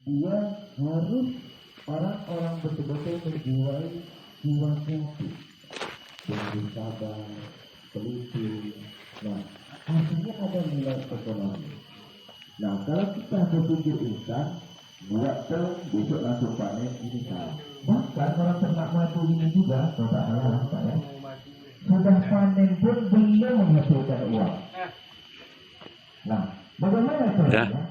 dia harus orang-orang betul-betul menjiwai jiwa kreatif, dengan sabar, teliti. Nah, artinya ada nilai ekonomi. Nah, kalau kita berpikir instan, buat besok langsung panen, ini salah. Bahkan orang ternak madu ini juga, tidak salah Pak ya, sudah panen pun belum menghasilkan uang. Nah, bagaimana caranya?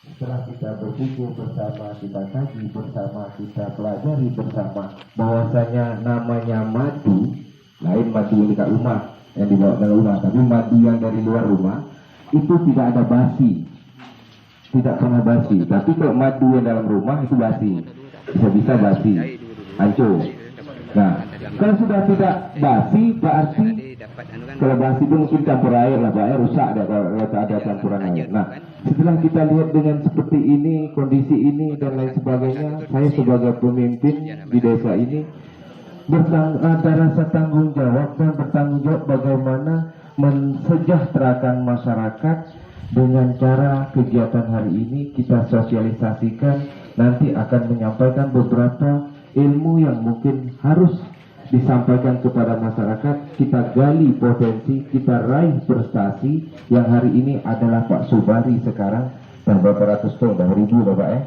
Setelah kita berpikir bersama, kita kaji bersama, kita pelajari bersama, bahwasanya namanya madu, lain madu yang dekat rumah, yang dibawa dalam rumah, tapi madu yang dari luar rumah itu tidak ada basi, tidak pernah basi. Tapi kalau madu yang dalam rumah itu basi, bisa-bisa basi, hancur. Nah, kalau sudah tidak basi, berarti kalau basi itu mungkin campur air lah, air rusak deh kalau ada campuran air. Nah, setelah kita lihat dengan seperti ini, kondisi ini dan lain sebagainya, saya sebagai pemimpin di desa ini ada rasa tanggung jawab dan bertanggung jawab bagaimana mensejahterakan masyarakat dengan cara kegiatan hari ini kita sosialisasikan, nanti akan menyampaikan beberapa ilmu yang mungkin harus disampaikan kepada masyarakat. Kita gali potensi, kita raih prestasi yang hari ini adalah Pak Subari sekarang dan berapa ratus ton, dah ribu Bapak ya,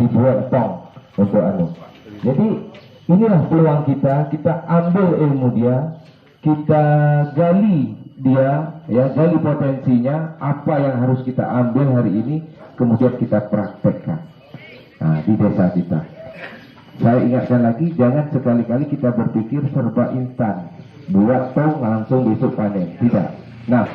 ribuan ton untuk Jadi inilah peluang kita ambil ilmu dia, kita gali dia, ya, gali potensinya, apa yang harus kita ambil hari ini, kemudian kita praktekkan di desa kita. Saya ingatkan lagi, jangan sekali-kali kita berpikir serba instan, buat tong langsung besok panen, tidak. Nah,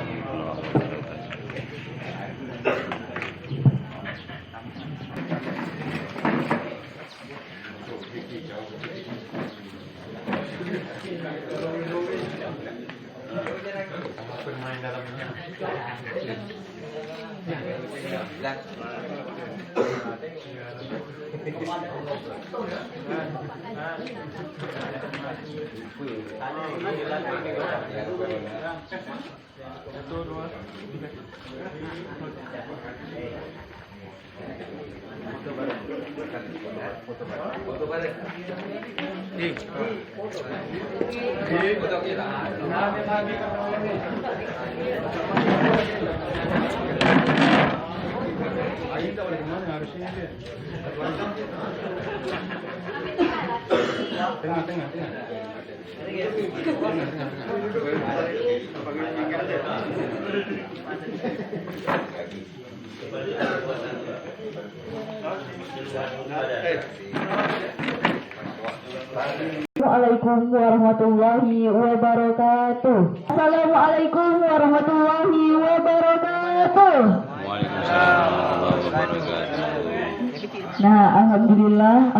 Assalamualaikum warahmatullahi wabarakatuh. Assalamualaikum warahmatullahi wabarakatuh. Waalaikumsalam warahmatullahi wabarakatuh. Nah, alhamdulillah,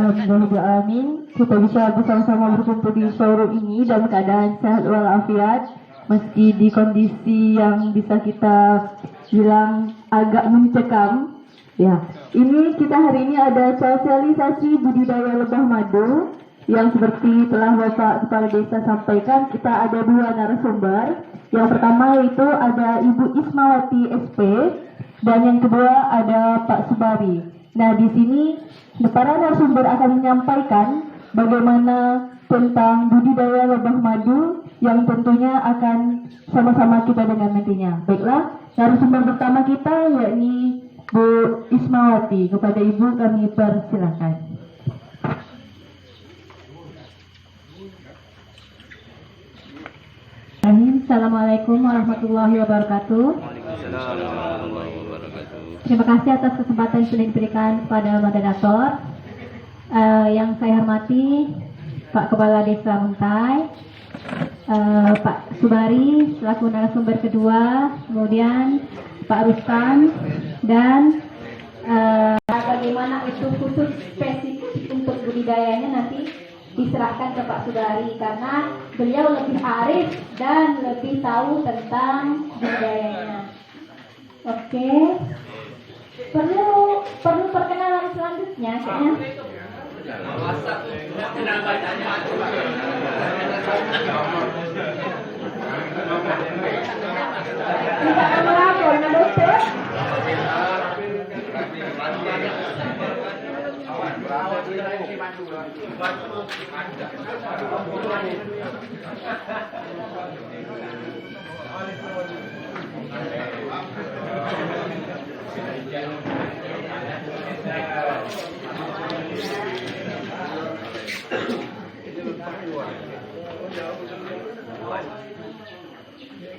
kita bisa bersama-sama berkumpul di showroom ini dalam keadaan sehat walafiat, meski di kondisi yang bisa kita bilang agak mencekam. Ya, ini kita hari ini ada sosialisasi budidaya lebah madu yang seperti telah Bapak Kepala Desa sampaikan. Kita ada dua narasumber. Yang pertama yaitu ada Ibu Ismawati SP dan yang kedua ada Pak Subari. Nah, di sini para narasumber akan menyampaikan bagaimana tentang budidaya lebah madu yang tentunya akan sama-sama kita dengar nantinya. Baiklah, narasumber pertama kita yakni Bu Ismawati. Kepada Ibu kami persilakan. Assalamualaikum warahmatullahi wabarakatuh. Terima kasih atas kesempatan yang sudah diberikan kepada moderator. Yang saya hormati Pak Kepala Desa Muntai, Pak Subari selaku narasumber kedua, kemudian Pak Rustam, dan bagaimana itu khusus spesifik untuk budidayanya nanti diserahkan ke Pak Subari karena beliau lebih arif dan lebih tahu tentang budidayanya. Oke. Perlu perkenalan selanjutnya kayaknya. Kita akan melapor, dokter.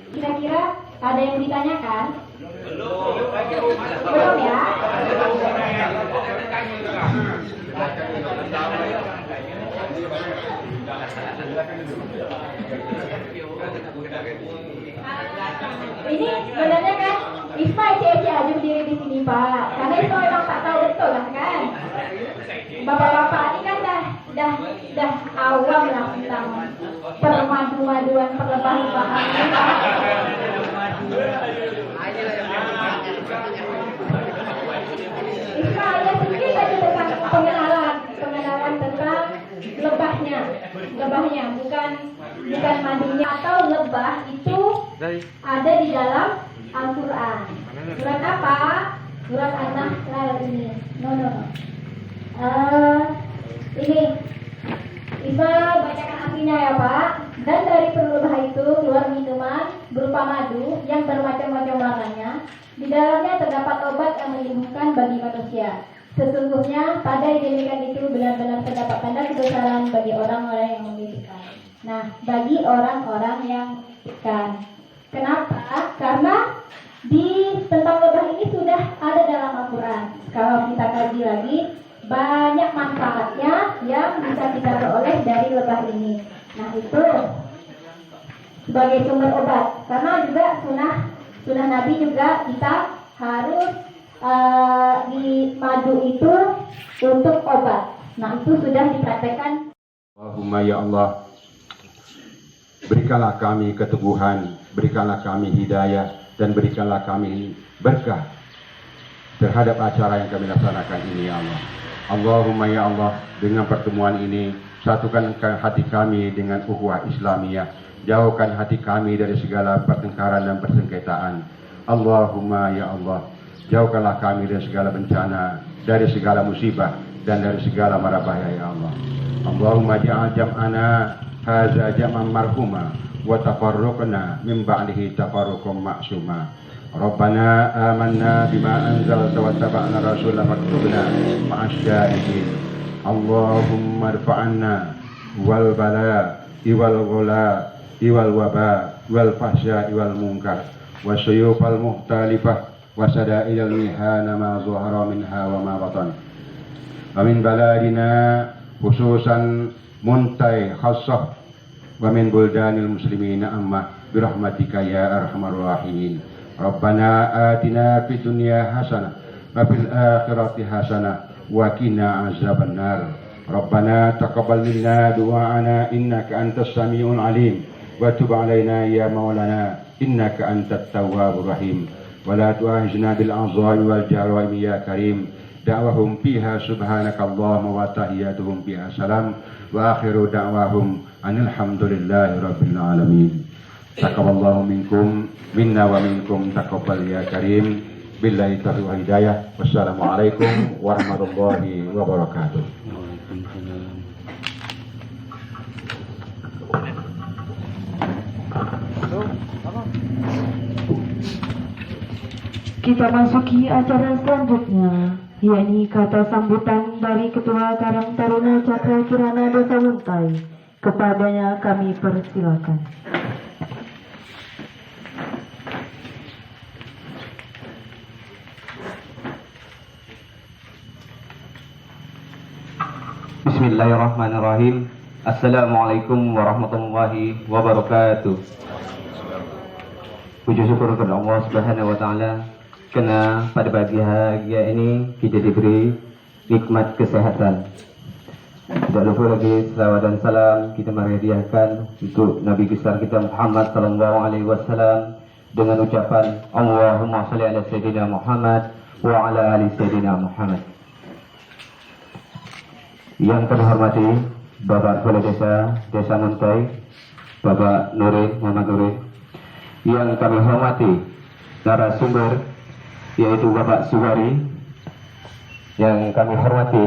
Kira-kira ada yang ditanyakan? Belum ya? Ini sebenarnya kan Isma isi-isi aja berdiri di sini Pak, karena Isma memang tak tahu betul kan? Bapak-bapak ini kan dah awam lah tentang permadu-maduan perlebah-lebahan. Isma hanya sedikit saja tentang pengenalan tentang lebahnya, bukan madunya atau lebah itu ada di dalam Al-Quran. Surat apa? Surat An-Nahl ini. No. Ini Iba bacakan artinya ya Pak. Dan dari perut lebah itu keluar minuman berupa madu yang bermacam-macam warnanya. Di dalamnya terdapat obat yang menyembuhkan bagi manusia. Sesungguhnya pada demikian itu benar-benar terdapat tanda kebesaran bagi orang-orang yang memilikikan. Nah, bagi orang-orang yang memilikikan. Kenapa? Karena di tentang lebah ini sudah ada dalam Al-Quran. Kalau kita kaji lagi, banyak manfaatnya yang bisa kita peroleh dari lebah ini. Nah, itu sebagai sumber obat. Karena juga sunnah Nabi juga kita harus di madu itu untuk obat. Nah, itu sudah dipraktekkan. Allahumma ya Allah, berikanlah kami keteguhan, berikanlah kami hidayah, dan berikanlah kami berkah terhadap acara yang kami laksanakan ini ya Allah. Allahumma ya Allah, dengan pertemuan ini satukan hati kami dengan ukhuwah Islamiyah, jauhkan hati kami dari segala pertengkaran dan persengketaan. Allahumma ya Allah, jauhkanlah kami dari segala bencana, dari segala musibah, dan dari segala mara bahaya ya Allah. Allahumma ja'al jam'ana hadza jam'an marhuma wa tafarruqna min ba'dihi tafarruqan ma'suma. Rabbana amanna bima anzalta wa taba'na rasulah faktubna ma'asyahidin. Allahumma rfa'anna wal bala iwal ghala iwal waba wal fahsya iwal munkar wa syuyufal muhtalifah wa sada'ilal mihana ma zuhara minha wa ma batan. Wa min baladina khususan muntai khassah wa min buldanil muslimina amma birahmatika ya arhamar rahimin. Rabbana atina fid dunya hasanah wa fil akhirati hasanah wa qina azabannar. Rabbana taqabbal minna du'ana innaka antas samiul alim wa tub alaina ya maulana innaka antat tawwabur rahim. Wa la tu'akhizna bil azami wal jara'im ya karim. Da'wahum fiha subhanakallahumma wa tahiyyatuhum fiha salam wa akhiru da'wahum anil hamdulillahi rabbil alamin. Taqabbalallahu minkum minna wa minkum taqabbal ya karim. Billahi taufiq wal hidayah. Wassalamualaikum warahmatullahi wabarakatuh. Kita masuki acara selanjutnya, yakni kata sambutan dari Ketua Karang Taruna Cakra Kirana Desa Muntai. Kepadanya kami persilakan. Bismillahirrahmanirrahim. Assalamualaikum warahmatullahi wabarakatuh. Puji syukur kepada Allah Subhanahu wa taala karena pada pagi hari ini kita diberi nikmat kesehatan. Tidak lupa lagi selawat dan salam kita menghadiahkan untuk Nabi besar kita Muhammad sallallahu alaihi wasallam dengan ucapan Allahumma shalli ala sayyidina Muhammad wa ala ali sayyidina Muhammad. Yang kami hormati Bapak Kepala Desa Muntai, Bapak Nuril Muhammad Nuril. Yang kami hormati narasumber yaitu Bapak Suwari Yang kami hormati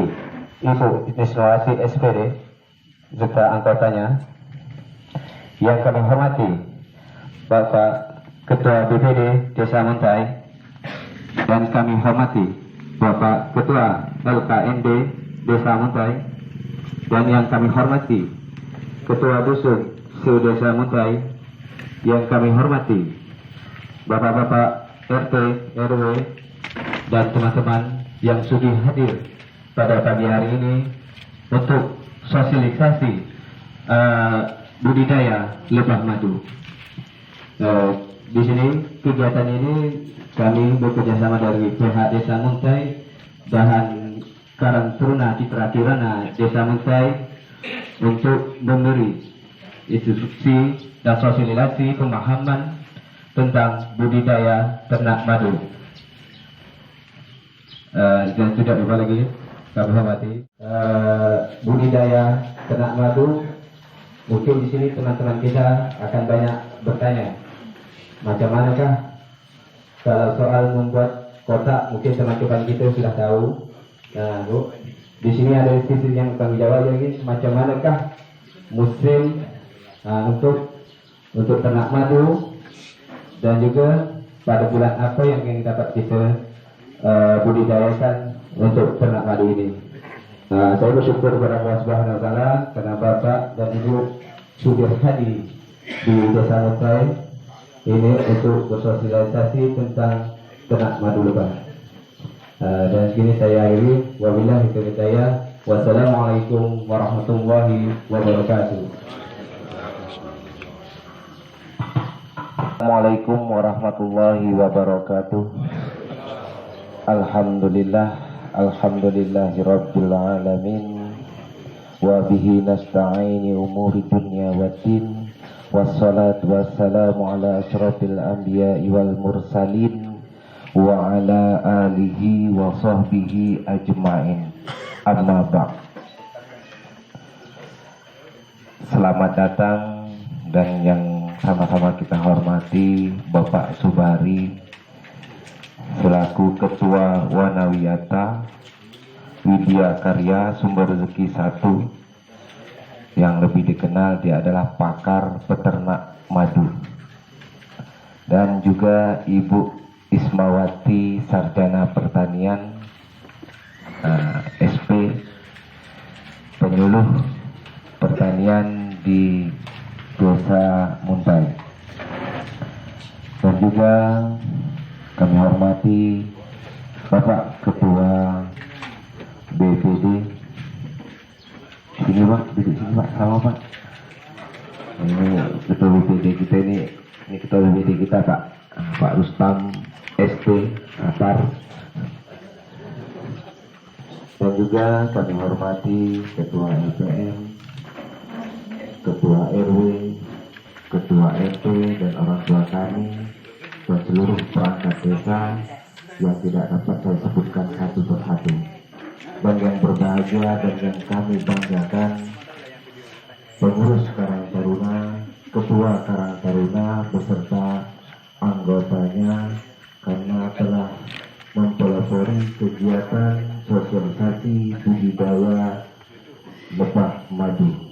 Ibu Niswati SPD serta anggotanya. Yang kami hormati Bapak Ketua BPD Desa Muntai, dan kami hormati Bapak Ketua LKND Desa Muntai, dan yang kami hormati Ketua Dusun Se-Desa Muntai, yang kami hormati Bapak-bapak RT, RW, dan teman-teman yang sudi hadir pada pagi hari ini untuk sosialisasi budidaya lebah madu. Di sini kegiatan ini kami bekerjasama dari pihak Desa Muntai dan Karang Taruna Citra Kirana Desa Muntai untuk memberi instruksi dan sosialisasi pemahaman tentang budidaya ternak madu. Dan tidak lupa lagi kami hormati budidaya ternak madu. Mungkin di sini teman-teman kita akan banyak bertanya, macam manakah kalau soal membuat kotak? Mungkin teman-teman kita sudah tahu. Nah, Bu, di sini ada sisi yang kami jawab lagi, macam manakah musim untuk ternak madu, dan juga pada bulan apa yang ingin dapat kita budidayakan untuk ternak madu ini. Saya bersyukur kepada Allah Subhanahu wa Ta'ala karena Bapak dan Ibu sudah hadir di Desa Muntai ini untuk bersosialisasi tentang ternak madu lebah. Dan kini saya akhiri, wabillahi taufiq hidayah. Wassalamualaikum warahmatullahi wabarakatuh. Assalamualaikum warahmatullahi wabarakatuh. Alhamdulillahi rabbil alamin, wa bihi nasta'ini umuri dunya waddin, wassalatu wassalamu ala asyrafil anbiya'i wal mursalin wa ala alihi wa sahbihi ajma'in. Amma ba'd. Selamat datang dan yang sama-sama kita hormati Bapak Subari selaku Ketua Wanawiyata Widya Karya Sumber Rezeki 1, yang lebih dikenal dia adalah pakar peternak madu, dan juga Ibu Ismawati Sarjana Pertanian SP, penyuluh pertanian di Desa Muntai, dan juga kami hormati Bapak Ketua BPD. Sini Pak, duduk sini Pak, sama Pak. Ini Ketua BPD kita ini Ketua BPD kita Pak Rustam ST Atar. Dan juga kami hormati Ketua LPM, Ketua RW, Ketua RT, dan orang tua kami, dan seluruh perangkat desa yang tidak dapat saya sebutkan satu persatu. Dan yang berbahagia dan yang kami banggakan, pengurus Karang Taruna, Ketua Karang Taruna beserta anggotanya, karena telah mempelopori kegiatan sosialisasi budidaya lebah madu.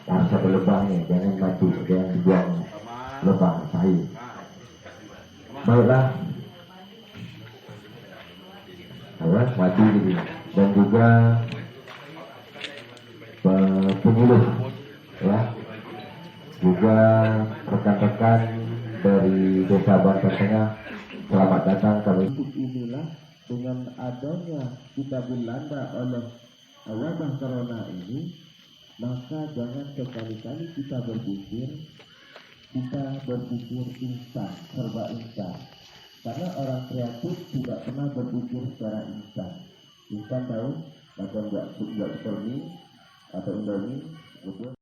Harus ada lebahnya, jangan madu, jangan dibuang lebah sahih. Baiklah, madu ini, dan juga penyuluh, ya, juga rekan-rekan dari Desa Banten Tengah, selamat datang kami. Inilah dengan adanya kita dilanda oleh wabah corona ini, maka jangan sekali-kali kita berpikir instan, serba instan. Karena orang kreatif tidak pernah berpikir secara instan. Instan tahu, macam buat mie atau indomie.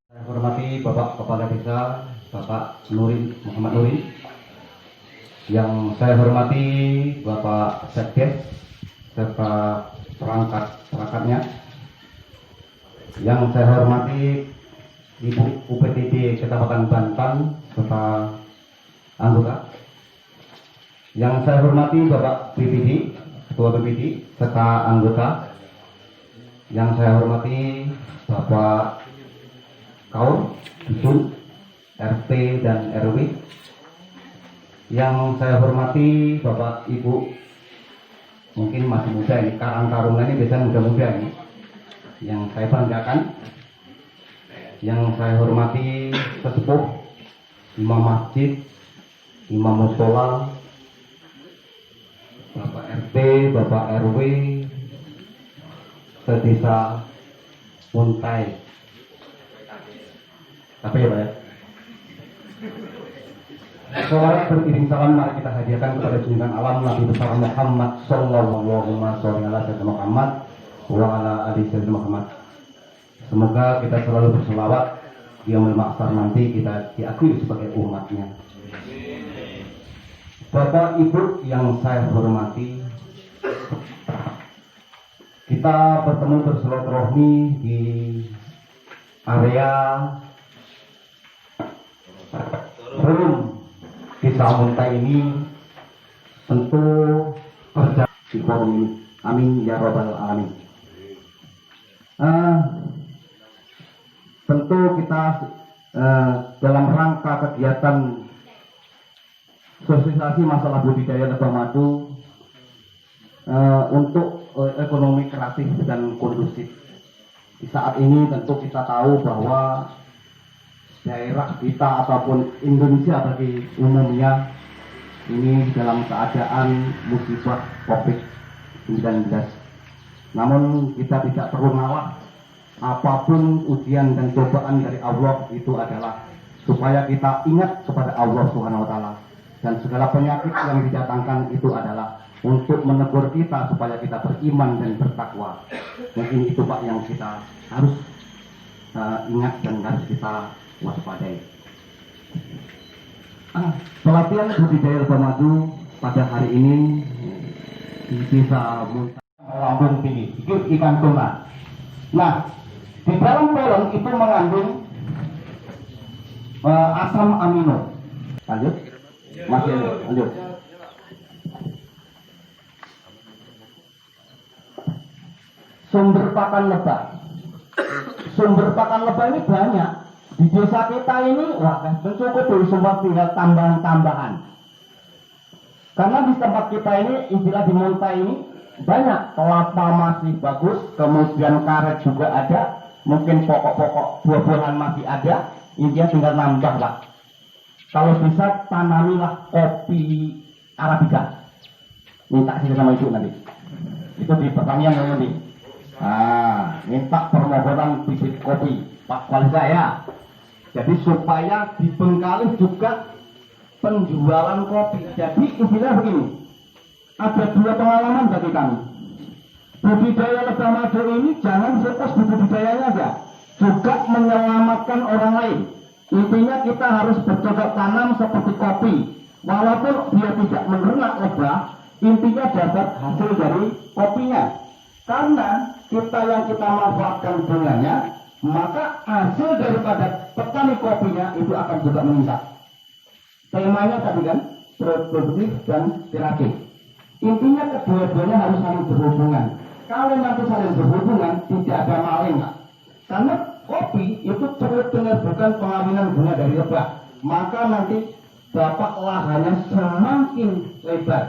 Saya hormati Bapak Kepala Desa, Bapak Muhammad Nuri. Yang saya hormati Bapak Sekdes serta perangkatnya. Yang saya hormati Ibu UPTD Kecamatan Bantan serta anggota. Yang saya hormati Bapak BPD, Ketua BPD serta anggota. Yang saya hormati Bapak Kaur, Dusun, RT dan RW. Yang saya hormati Bapak Ibu, mungkin masih muda ini, Karang Taruna ini biasanya muda-muda ini, yang saya banggakan. Yang saya hormati sesepuh, imam masjid, imam musola, Bapak RT, Bapak RW, sedesa Muntai. Apa ya Pak ya? Selawat beriring salam mari kita hadiahkan kepada junjungan alam Nabi besar Muhammad sallallahu alaihi Muhammad wa ala alihi Muhammad. Semoga kita selalu berselawat di yaumul mahsyar nanti kita diakui sebagai umatnya. Bapak Ibu yang saya hormati, kita bertemu bersilaturahmi di area forum Desa Muntai ini tentu kerja di forum ini. Amin ya robbal alamin. Tentu kita dalam rangka kegiatan sosialisasi masalah budidaya lebah madu untuk ekonomi kreatif dan kondusif. Di saat ini tentu kita tahu bahwa daerah kita ataupun Indonesia bagi umumnya ini dalam keadaan musibah COVID-19. Namun kita tidak perlu ngalah. Apapun ujian dan cobaan dari Allah itu adalah supaya kita ingat kepada Allah Subhanahu wa taala, dan segala penyakit yang didatangkan itu adalah untuk menegur kita supaya kita beriman dan bertakwa. Mungkin itu Pak yang kita harus ingat dan harus kita waspadai. Pelatihan budidaya lebah madu pada hari ini di Desa Muntai Lambung Tinggi, itu ikan tuna. Nah, di dalam peleng itu mengandung asam amino. Lanjut, masih lanjut. Sumber pakan lebah. Sumber pakan lebah ini banyak. Di desa kita ini, wah, mencukupi sumber, tinggal tambahan-tambahan. Karena di tempat kita ini, istilah di Muntai ini, banyak. Kelapa masih bagus, kemudian karet juga ada, mungkin pokok-pokok buah-buahan masih ada, intinya tinggal nambah lah. Kalau bisa, tanamilah kopi Arabica. Minta sih sama ibu nanti. Itu di pertanian nanti. Minta permohonan bibit kopi Pak Wali saya. Jadi supaya di Bengkalis juga penjualan kopi. Jadi intinya begini, ada dua pengalaman bagi kami. Budidaya lebah madu ini jangan fokus di budidayanya saja, juga menyelamatkan orang lain. Intinya kita harus bercocok tanam seperti kopi. Walaupun dia tidak menernak lebah, intinya dapat hasil dari kopinya. Karena kita yang kita manfaatkan bunganya, maka hasil daripada petani kopinya itu akan juga meningkat. Temanya tadi kan produktif dan kreatif. Intinya kedua-duanya harus saling berhubungan. Kalau nanti saling berhubungan, tidak ada maling. Karena kopi itu terus bukan pengawinan bunga dari lebah. Maka nanti Bapak lahannya semakin lebar.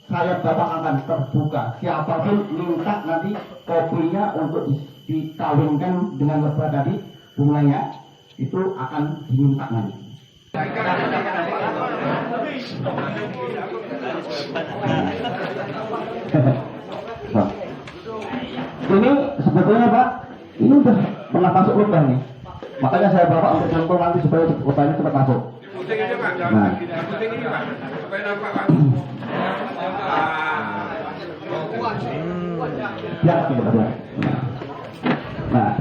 Saya Bapak akan terbuka. Siapapun minta nanti kopinya untuk dikawinkan dengan lebah tadi, bunganya itu akan diminta nanti. Ini sebetulnya Pak, ini udah pernah masuk lubang nih. Makanya saya bawa untuk contoh nanti supaya lubangnya cepat masuk. Nah. Ya, gitu. Nah,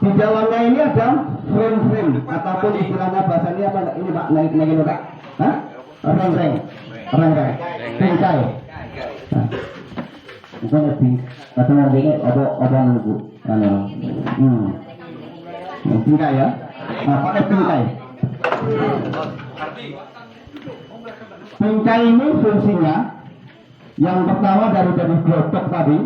di dalamnya ini ada frame-frame ataupun istilahnya bahasanya apa? Ini Pak, naikin Pak. Hah? Reng-reng, bingkai. Nah, bukan lebih, katanya begini, apa nunggu, bingkai ya. Nah, pakai bingkai. Bingkai ini fungsinya Yang pertama dari glodok tadi,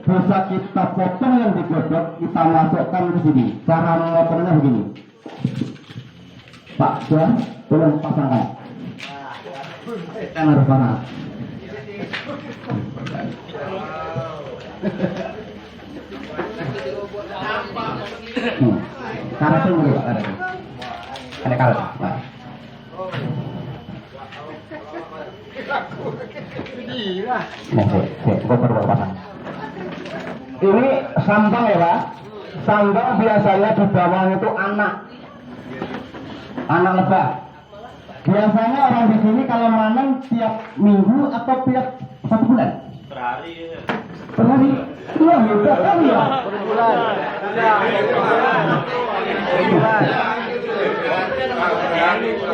bisa kita potong yang di glodok, kita masukkan ke sini. Cara memotongnya begini. Pak, Tuan, tolong pasangkan. Kan harus panas. Karetnya dulu, Pak, karetnya. Ada karet, Pak. Gue perlu pasang. Ini sambang ya, Pak. Sambang biasanya di bawah itu anak lebah. Biasanya orang di sini kalau manen tiap minggu atau tiap 1 bulan? Per hari. Iya, hebat kan ya? Per bulan.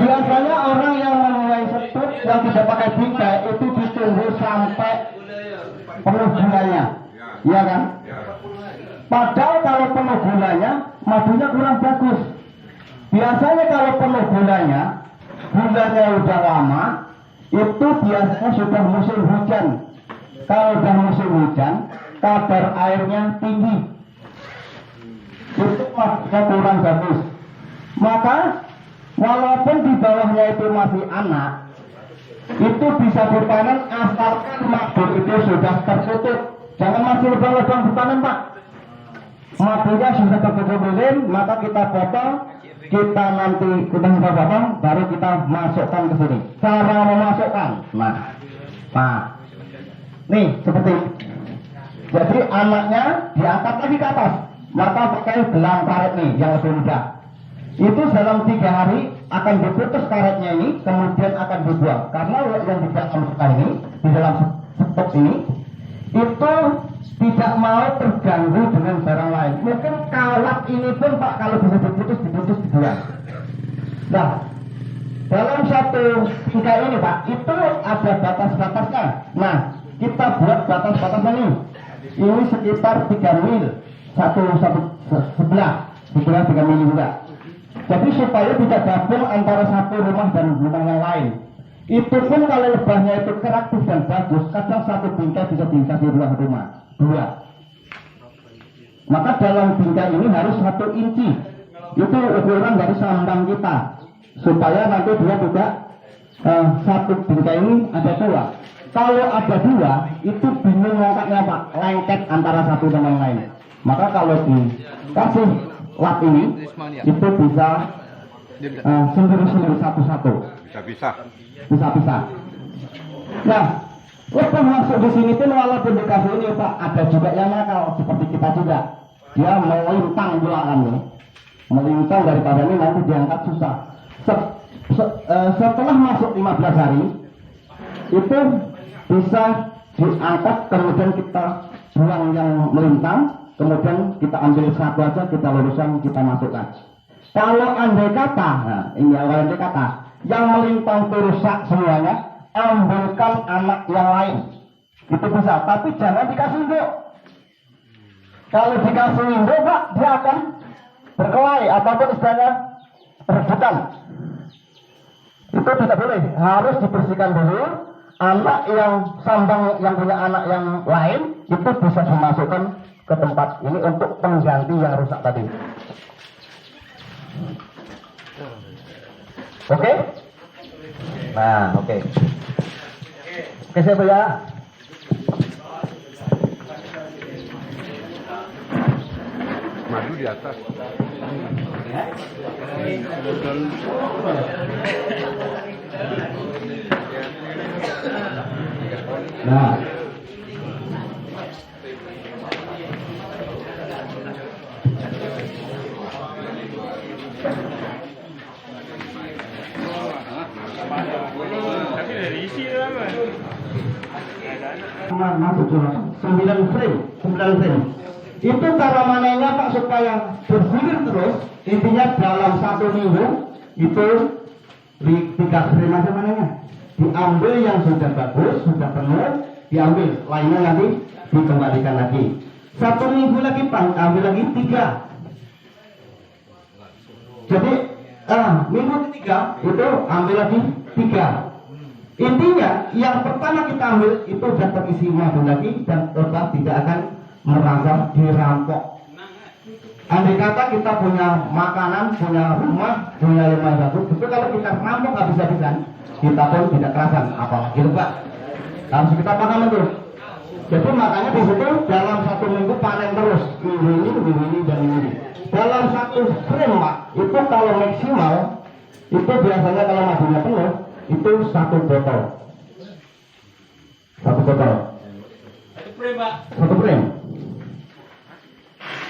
Biasanya orang yang menuai setut yang tidak pakai bingkai itu ditunggu sampai penuh bulannya, iya kan? Padahal kalau penuh bulannya, madunya kurang bagus. Biasanya kalau penuh bulannya udah lama, itu biasanya sudah musim hujan. Kalau sudah musim hujan, kadar airnya tinggi, itu madunya kurang bagus. Maka walaupun di bawahnya itu masih anak, itu bisa dipanen asalkan madu itu sudah tertutup. Jangan masih lubang-lubang dipanen, Pak. Madunya sudah tertutup, maka kita potong, kita potong, baru kita masukkan ke sini. Cara memasukkan, nih seperti. Jadi anaknya diangkat lagi ke atas, maka pakai gelang karet nih yang lebih mudah. Itu dalam 3 hari akan diputus karetnya ini, kemudian akan dibuang. Karena yang tidak masukkan ini di dalam stok ini itu tidak mau terganggu dengan barang lain. Mungkin kawat ini pun, Pak, kalau bisa diputus dibuang. Nah, dalam satu tiga ini, Pak, itu ada batas-batasnya. Nah, kita buat batas-batasnya ini. Ini sekitar 3 mil satu sebelah 3 mil juga. Jadi supaya tidak gabung antara satu rumah dan rumah yang lain. Itu pun kalau lebahnya itu kreatif dan bagus, kadang satu bingkai bisa diikat di rumah 2. Maka dalam bingkai ini harus 1 inci. Itu ukuran dari sambang kita, supaya nanti dia tidak satu bingkai ini ada 2. Kalau ada 2, itu bingung ngangkatnya, Pak, lengket antara satu dan yang lain. Maka kalau dikasih lap ini, itu bisa sendiri-sendiri satu-satu. Bisa. Nah, lebah masuk di sini pun walaupun dikasih ini, Pak, ada juga yang nakal seperti kita juga. Dia melintang belakangan nih, melintang daripada ini nanti diangkat susah. Setelah masuk 15 hari, itu bisa diangkat, kemudian kita buang yang melintang, kemudian kita ambil satu aja, kita luruskan, kita masukkan. Kalau andai kata, nah ini andai kata, yang melintang itu rusak semuanya, ambilkan anak yang lain, itu bisa. Tapi jangan dikasih induk. Kalau dikasih induk, Pak, dia akan berkelahi ataupun istilahnya rebutan. Itu tidak boleh, harus dibersihkan dulu. Anak yang sambang yang punya anak yang lain itu bisa dimasukkan ke tempat ini untuk pengganti yang rusak tadi. Oke? Nah, oke. Oke, siapa ya? Madu di atas. Nah, masuk 9 frame. Itu cara manennya, Pak, supaya bergulir terus. Intinya dalam 1 minggu itu 3 frame aja manennya. Diambil yang sudah bagus, sudah penuh, diambil, lainnya nanti dikembalikan lagi. 1 minggu lagi, Pak, ambil lagi 3. Jadi minggu ketiga itu ambil lagi 3. Intinya yang pertama kita ambil itu sudah terisi madu lagi dan obat tidak akan merasa dirampok. Andai kata kita punya makanan, punya rumah, punya rumah bagus, itu kalau kita rampok habis-habisan, kita pun tidak kerasan apalagi lupa. Harus kita paham itu. Jadi makanya di situ dalam 1 minggu panen terus ini dan ini. Dalam 1 frame Pak, itu kalau maksimal itu biasanya kalau madunya penuh itu 1 botol. 1 botol. 1 frame.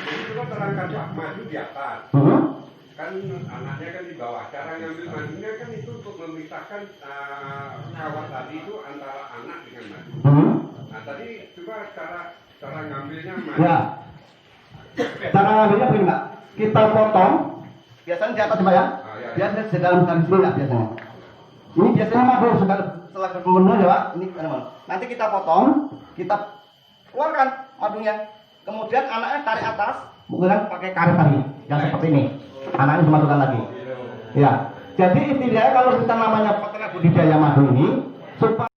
Itu kan terangkan Pak, madu di atas. Kan anaknya kan di bawah. Cara ngambil madunya kan itu untuk memisahkan kawat tadi itu antara anak dengan madu. Nah tadi coba cara ngambilnya madu. Ya. Cara ngambilnya begini Pak. Kita potong. Biasanya di atas Pak ya. Biasanya di dalam sekali sini lah biasanya. Ini biasanya madu setelah penuh ya Pak. Ini nanti kita potong, kita keluarkan madunya. Kemudian anaknya tarik atas, menggunakan pakai karet tadi, yang seperti ini. Anaknya dimasukkan lagi. Ya. Jadi intinya kalau kita namanya peternak budidaya madu ini supaya